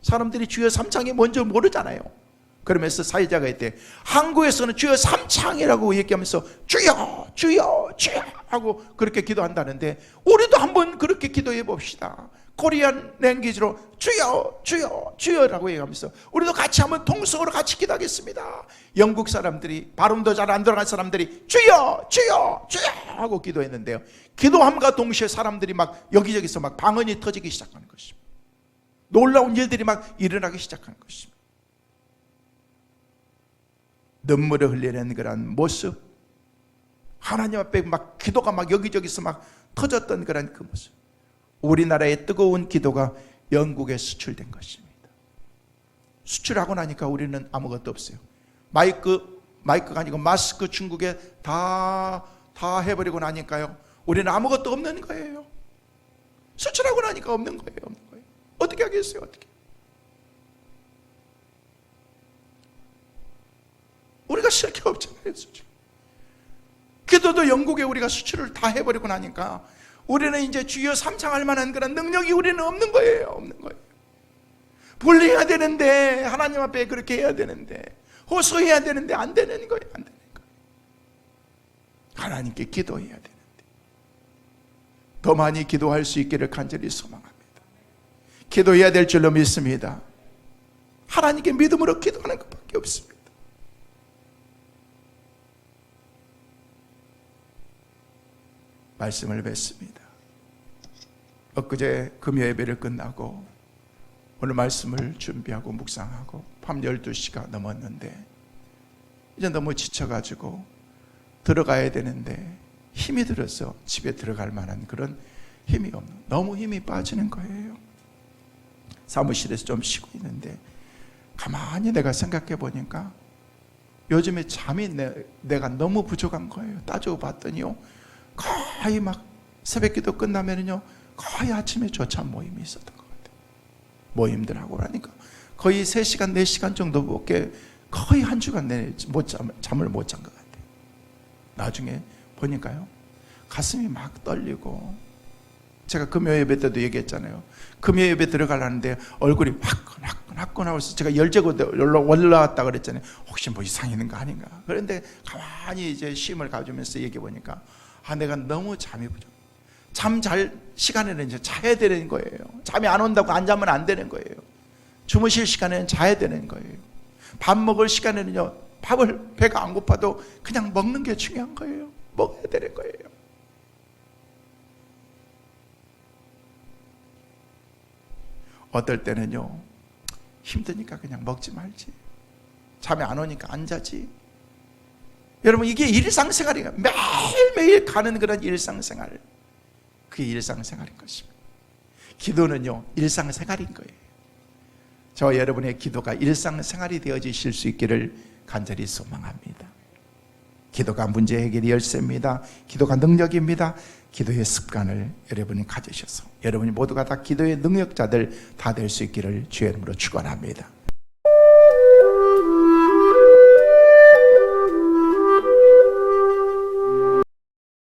사람들이 주여 삼창이 뭔지 모르잖아요. 그러면서 사회자가 있대. 한국에서는 주여 삼창이라고 얘기하면서 주여 주여 주여 하고 그렇게 기도한다는데 우리도 한번 그렇게 기도해 봅시다. 코리안 랭귀지로 주여 주여 주여라고 얘기하면서 우리도 같이 한번 통성으로 같이 기도하겠습니다. 영국 사람들이, 발음도 잘 안 들어간 사람들이 주여 주여 주여 하고 기도했는데요, 기도함과 동시에 사람들이 막 여기저기서 막 방언이 터지기 시작하는 것입니다. 놀라운 일들이 막 일어나기 시작하는 것입니다. 눈물을 흘리는 그런 모습, 하나님 앞에 막 기도가 막 여기저기서 막 터졌던 그런 그 모습, 우리나라의 뜨거운 기도가 영국에 수출된 것입니다. 수출하고 나니까 우리는 아무것도 없어요. 마이크가 아니고 마스크 중국에 다 해버리고 나니까요, 우리는 아무것도 없는 거예요. 수출하고 나니까 없는 거예요. 어떻게 하겠어요? 어떻게? 우리가 쓸 게 없잖아요. 수출. 기도도 영국에 우리가 수출을 다 해버리고 나니까 우리는 이제 주여 삼창할 만한 그런 능력이 우리는 없는 거예요. 없는 거예요. 분리해야 되는데, 하나님 앞에 그렇게 해야 되는데, 호소해야 되는데 안 되는 거예요. 안 되는 거예요. 하나님께 기도해야 되는데 더 많이 기도할 수 있기를 간절히 소망합니다. 기도해야 될 줄로 믿습니다. 하나님께 믿음으로 기도하는 것밖에 없습니다. 말씀을 뵙습니다. 엊그제 금요 예배를 끝나고 오늘 말씀을 준비하고 묵상하고 밤 12시가 넘었는데 이제 너무 지쳐가지고 들어가야 되는데 힘이 들어서 집에 들어갈 만한 그런 힘이 없는, 너무 힘이 빠지는 거예요. 사무실에서 좀 쉬고 있는데 가만히 내가 생각해 보니까 요즘에 잠이 내가 너무 부족한 거예요. 따지고 봤더니요, 거의 막 새벽기도 끝나면은요 거의 아침에 조차 모임이 있었던 것 같아요. 모임들하고 하니까 거의 3시간 4시간 정도밖에 거의 한 주간 내내 잠을 못 잔 것 같아요. 나중에 보니까요 가슴이 막 떨리고, 제가 금요 예배 때도 얘기했잖아요. 금요 예배 들어가려는데 얼굴이 화끈화끈하고서 제가 열재고 올라왔다 그랬잖아요. 혹시 뭐 이상 있는 거 아닌가. 그런데 가만히 이제 쉼을 가지면서 얘기해 보니까 내가 너무 잠이 부족. 잠 잘 시간에는 이제 자야 되는 거예요. 잠이 안 온다고 안 자면 안 되는 거예요. 주무실 시간에는 자야 되는 거예요. 밥 먹을 시간에는요, 밥을 배가 안 고파도 그냥 먹는 게 중요한 거예요. 먹어야 되는 거예요. 어떨 때는요, 힘드니까 그냥 먹지 말지, 잠이 안 오니까 안 자지. 여러분, 이게 일상생활이에요. 매일매일 가는 그런 일상생활, 그게 일상생활인 것입니다. 기도는요, 일상생활인 거예요. 저와 여러분의 기도가 일상생활이 되어지실 수 있기를 간절히 소망합니다. 기도가 문제 해결의 열쇠입니다. 기도가 능력입니다. 기도의 습관을 여러분이 가지셔서 여러분이 모두가 다 기도의 능력자들 다 될 수 있기를 주의 이름으로 축원합니다.